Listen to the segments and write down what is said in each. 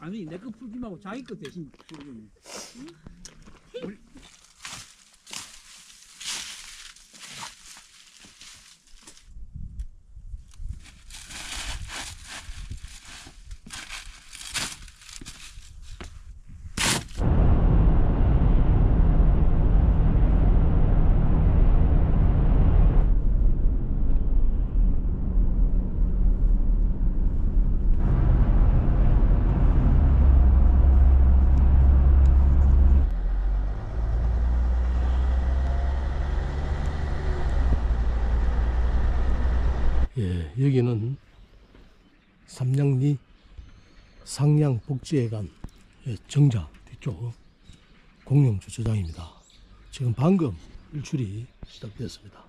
아니 내 거 풀지 말고 자기 거 대신 풀지. 예, 여기는 삼양리 상양복지회관 정자 뒤쪽 공영주차장입니다. 지금 방금 일출이 시작되었습니다.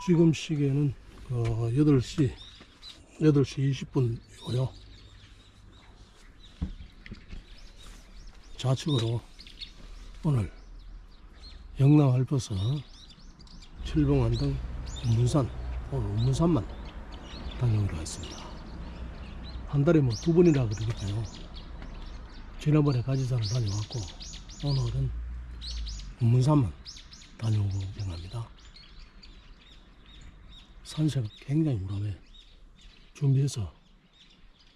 지금 시계는 8시 20분이고요. 좌측으로 오늘 영남 알버스 칠봉안등 운문산, 오늘 운문산만 다녀오기로 했습니다. 한 달에 뭐 2번이라 그러니까요. 지난번에 가지산을 다녀왔고 오늘은 운문산만 다녀오고 생각합니다. 산세가 굉장히 우람해. 준비해서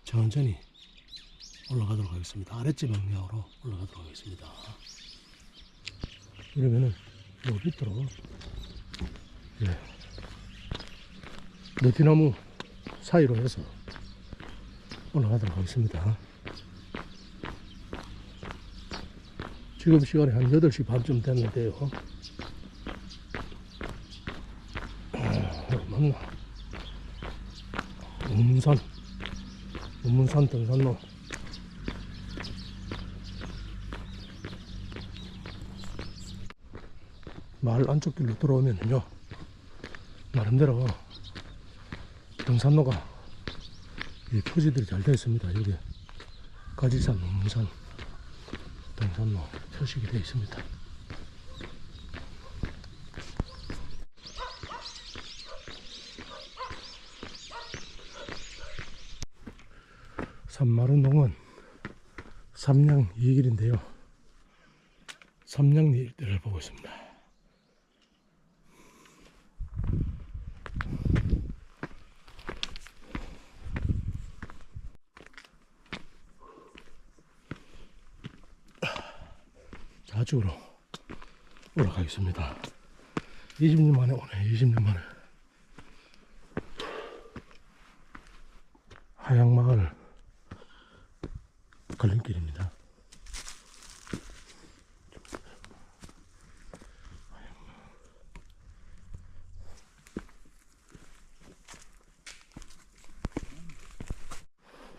천천히 올라가도록 하겠습니다. 아랫집 방향으로 올라가도록 하겠습니다. 이러면은 요 밑으로 느티나무 사이로 해서 올라가도록 하겠습니다. 지금 시간이 한 8시 반쯤 됐는데요. 맞나? 운문산 등산로. 마을 안쪽 길로 들어오면요, 나름대로 등산로가 표지들이 잘 되어 있습니다. 여기 가지산, 운문산 등산로 표식이 되어 있습니다. 산마른농원 삼양 2길인데요. 삼양리 일대를 보고 있습니다. 좌측으로 올라가겠습니다. 20년 만에 오네. 20년 만에. 하양마을 걸림길입니다.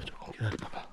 조금 기다렸다가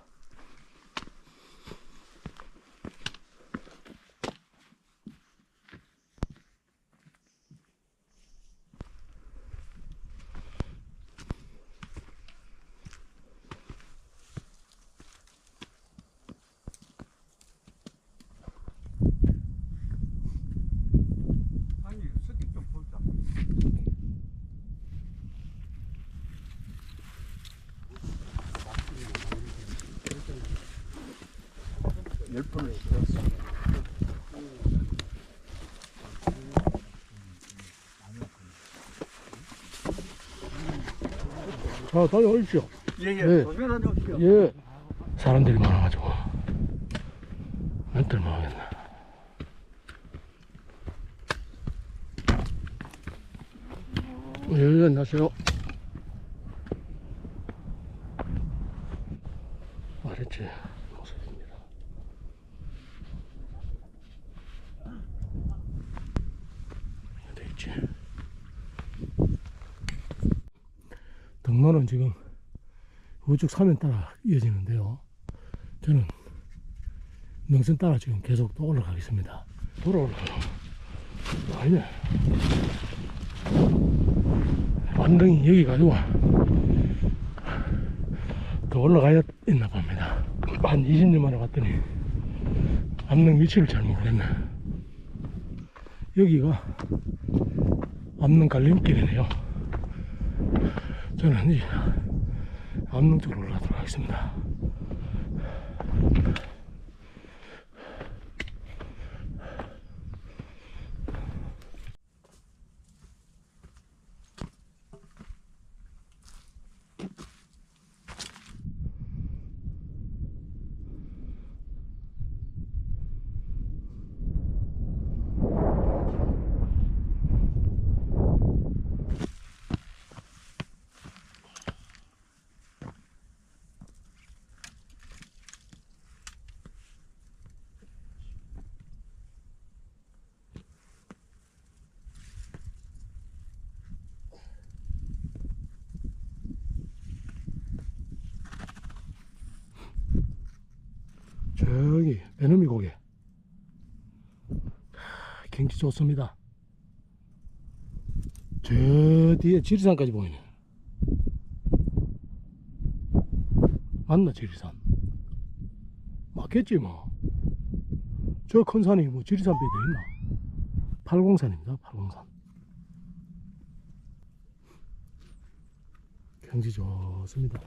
자, 다녀오십시오. 예예. 조심히 다녀오십시오. 예. 사람들이 많아가지고 멘트를 못 하겠네. 예, 안녕하세요. 아랫집 모습입니다. 이렇게 돼 있지. 등로는 지금 우측 사면 따라 이어지는데요. 저는 능선 따라 지금 계속 또 올라가겠습니다. 돌아올라가요. 아니네. 완등이 여기가 아니고 더 올라가야 있나 봅니다. 한 20년 만에 왔더니 암릉 위치를 잘 모르겠네. 여기가 암릉 갈림길이네요. 저는 이 암릉 쪽으로 올라가도록 하겠습니다. 저기 배놈이 고개 경치 좋습니다. 저 뒤에 지리산까지 보이네. 맞나 지리산? 맞겠지 뭐. 저 큰 산이 뭐 지리산 비도 있나? 팔공산입니다. 팔공산. 경치 좋습니다.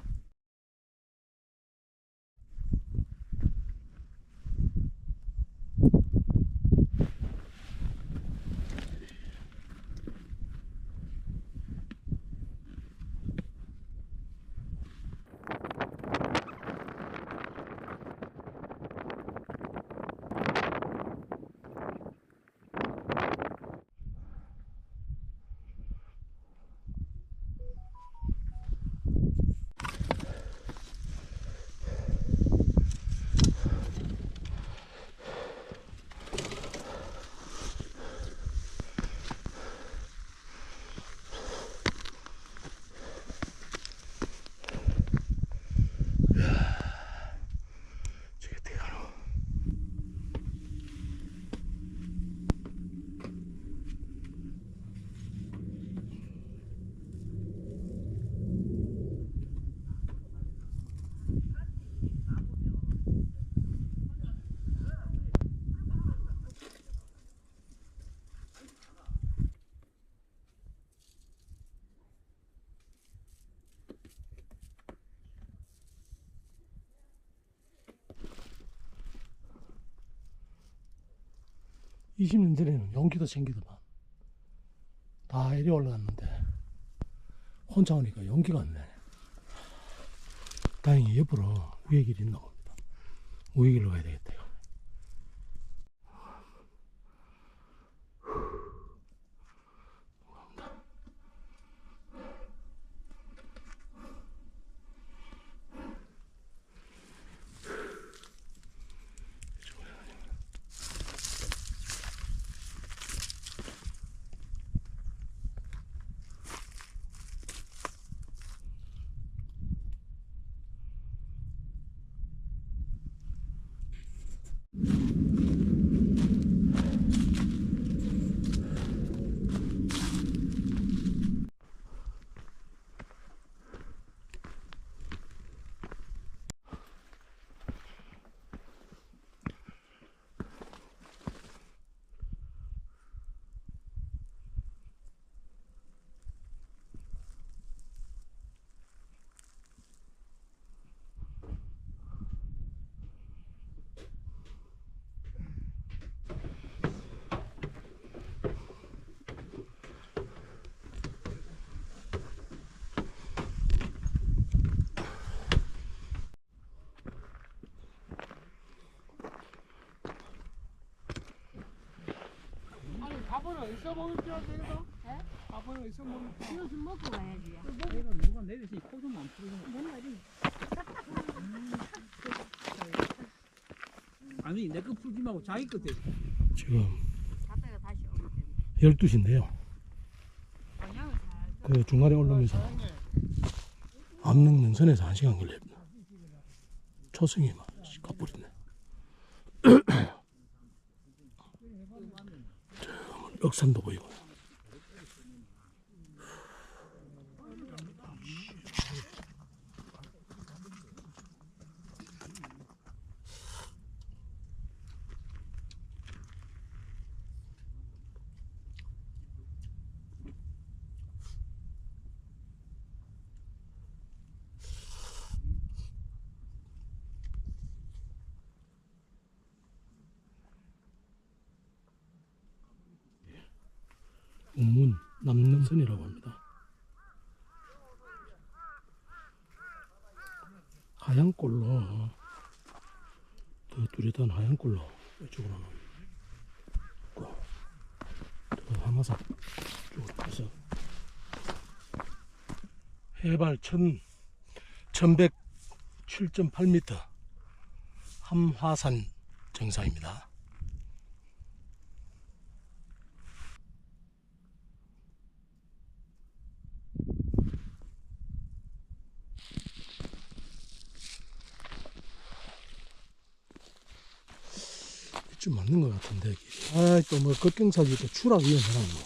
저게 대가로. (20 년) 전에는 용기도 생기더만 다 이리 올라갔는데 혼자 오니까 용기가 안 나네. 다행히 옆으로 위에 길이 있나 봅니다. 위에 길로 가야 되겠다 이거. 밥은 어디서 먹을 줄 알아요? 예? 밥은 어디서 먹을 줄 이거 좀 먹고 가야지. 내가 누가 내려서 코좀 안 풀리는 뭔 말이? 아니 내 거 풀지 말고 자기 거 대. 지금 갔다가 다시 오면 돼. 12시인데요 방향을 잘. 그 중간에 올라오면서 암릉 능선에서 1시간 걸립니다. 초승이 막 가버리네. 저 억산도 보이고. 남능선이라고 합니다. 하얀 꼴로 더 뚜렷한 하얀 꼴로 이쪽으로는 있고 또 하마산 쪽으로 가서 해발 1107.8m 함화산 정상입니다. 좀 맞는 것 같은데 또 뭐 급경사지 또 추락 위험해라 뭐.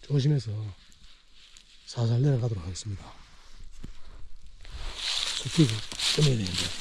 조심해서 살살 내려가도록 하겠습니다. 속도를 끊어야 되는데.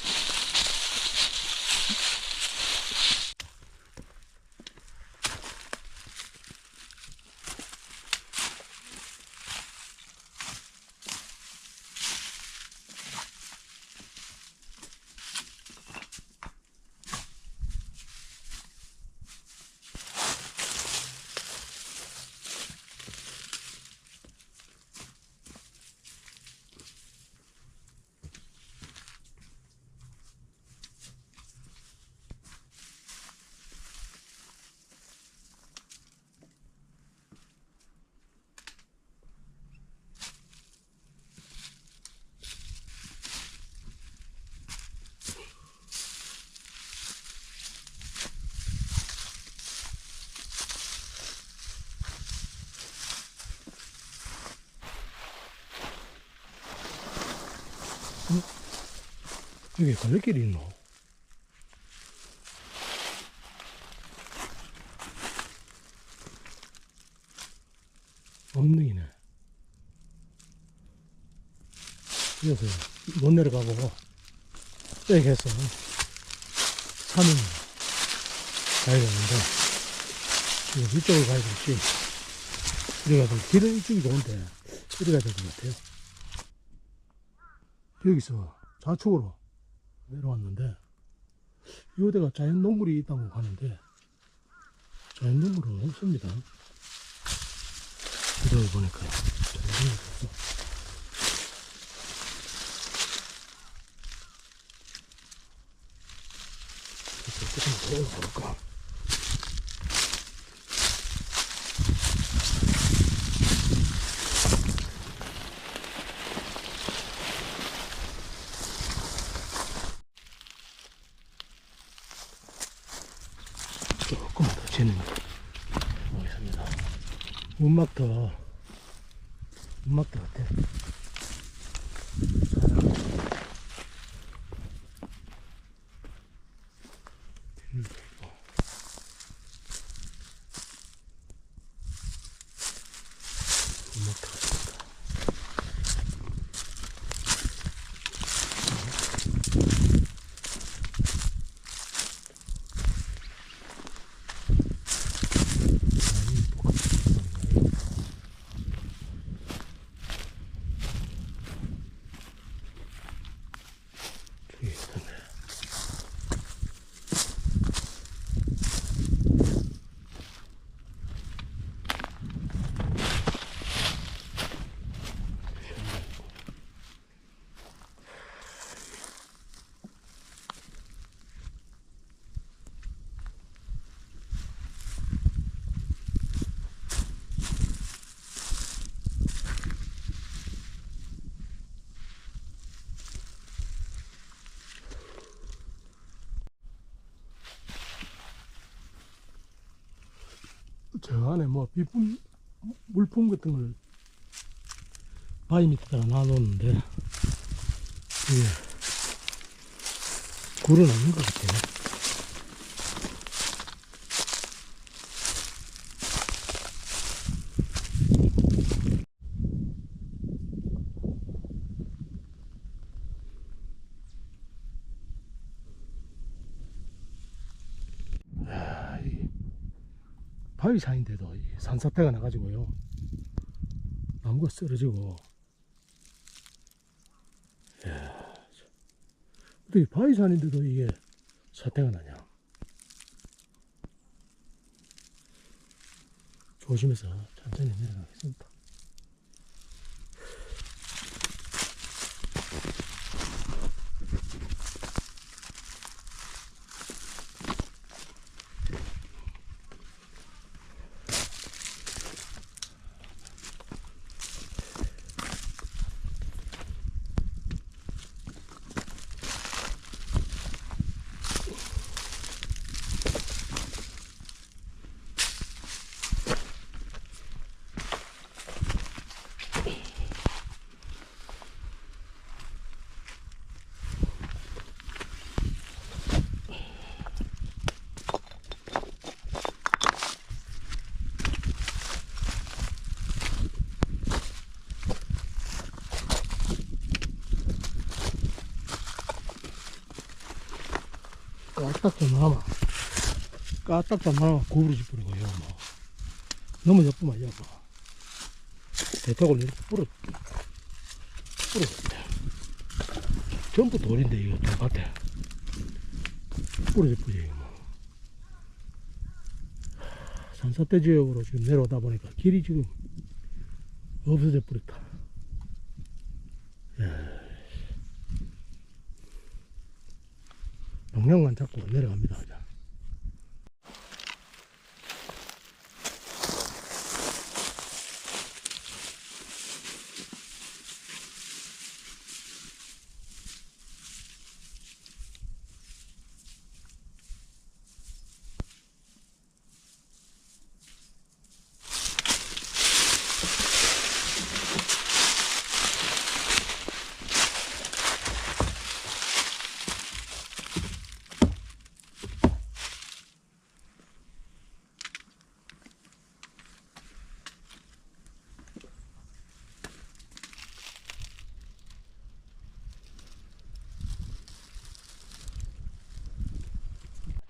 여기 갈래길이 있노? 언능이네. 그래서 못 내려가고 빽 해서 산을 가야 되는데 지금 이쪽으로 가야 될지 이리 가야 될 길은 이쪽이 좋은데 이리 가야 될 것 같아요. 여기서 좌측으로 내려왔는데 이데가 자연동굴이 있다고 하는데 자연동굴은 없습니다. 이러고 보니까 자연동굴이 없어. 그래서 조금 더 올라갈까? 조금만 더 진행하겠습니다. 운막터 같아. 운막터 같습니다. 저 안에 뭐 비품, 물품 같은 걸 바위 밑에다가 놔놓는데 이게 굴은 없는 것 같아요. 바위산인데도 산사태가 나가지고요 나무가 쓰러지고 어떻게 바위산인데도 이게 사태가 나냐. 조심해서 천천히 내려가겠습니다. 까딱도 말아마 구부러지 버리고요. 뭐 넘어졌구만 여보. 대턱을 이렇게 뿌려 전부 돌인데 이거 돌밭에 부러져 버려요. 뭐 산사태 지역으로 지금 내려오다 보니까 길이 지금 없어져 버렸다. 방향만 잡고 내려갑니다. 그냥.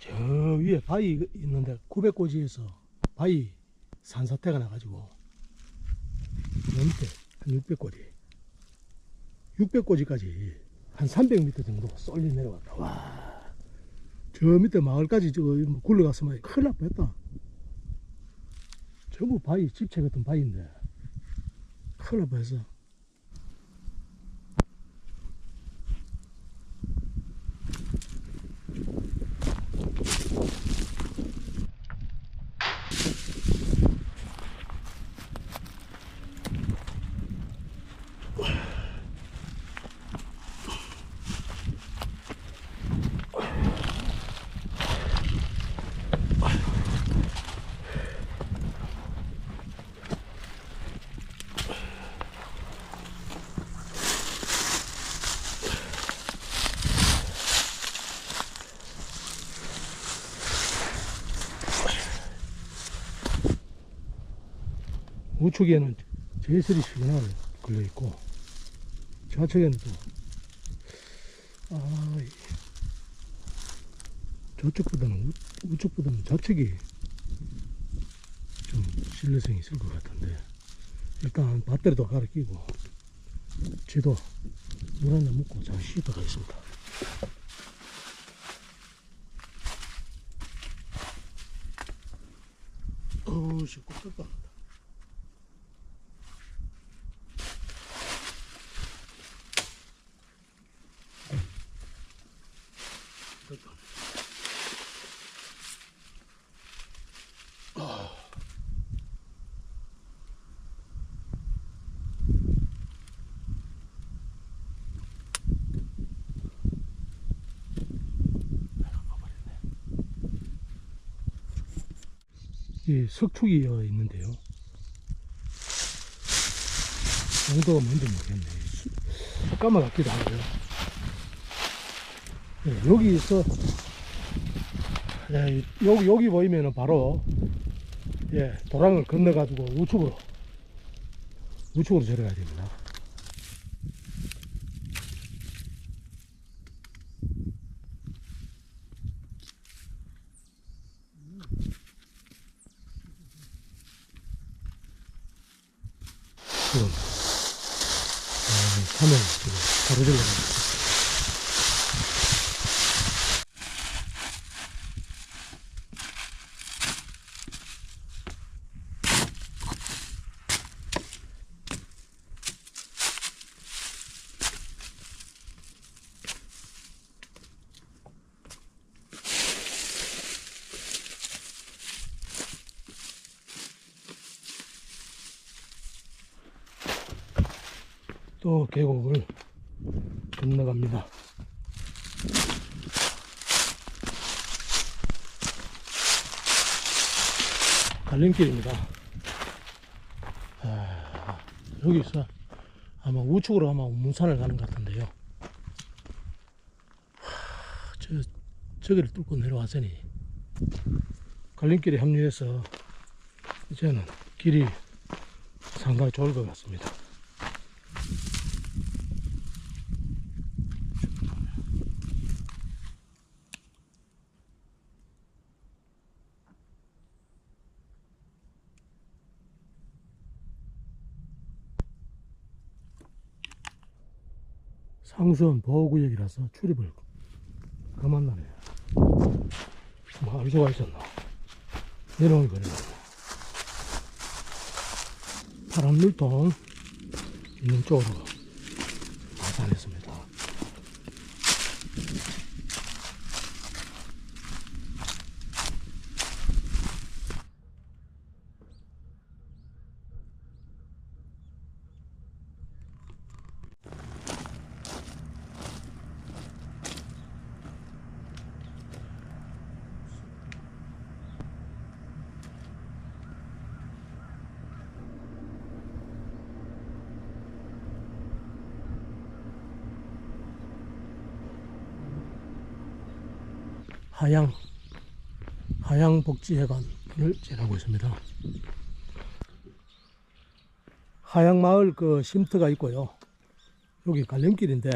저 위에 바위 있는데 900고지에서 바위 산사태가 나가지고 저 밑에 한 600고지 600고지까지 한 300m 정도 쏠리 내려갔다. 와, 저 밑에 마을까지 저거 굴러갔으면 큰일 날 뻔했다. 전부 바위 집채 같은 바위인데 큰일 날 뻔했어. 우측에는 제이슬이 시그널 걸려있고 좌측에는 또 저쪽보다는 우측보다는 좌측이 좀 신뢰성이 있을 것 같은데 일단 배터리도 갈아 끼고 지도 물 한잔 먹고 잠시 쉬다 가겠습니다. 어우 씨 ቁ떡다. 이 석축이 있는데요. 정도가 뭔지 모르겠네. 까마 같기도 하고요. 네, 여기서 여기 보이면은 바로 도랑을 건너가지고 우측으로 들어가야 됩니다. 지금 산을 지금 가로질러 가고 있습니다. 또 계곡을 건너갑니다. 갈림길입니다. 여기서 아마 우측으로 아마 문산을 가는 것 같은데요. 저기를 뚫고 내려왔으니 갈림길에 합류해서 이제는 길이 상당히 좋을 것 같습니다. 상수원 보호구역이라서 출입을 그만나네. 뭐 알수가 있었나. 내려오기 버리네. 파란 물통 있는 쪽으로 나타냈습니다. 하양복지회관을 지나고 있습니다. 하양마을 그 쉼터가 있고요. 여기 갈림길인데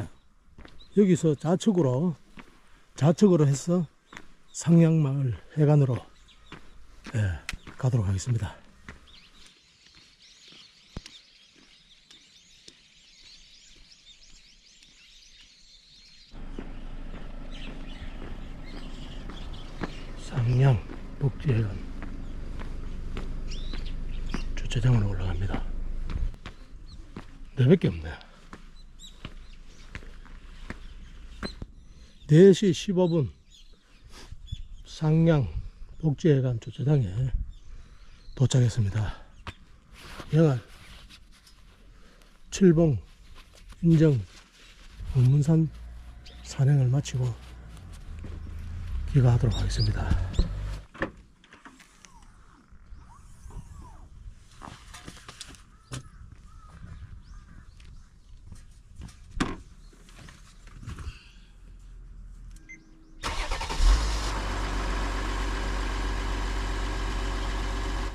여기서 좌측으로 해서 상양마을 해관으로 가도록 하겠습니다. 상양 복지회관 주차장으로 올라갑니다. 네 밖에 없네. 4시 15분 상양 복지회관 주차장에 도착했습니다. 영월 7봉 인정 문산 산행을 마치고 귀가하도록 하겠습니다.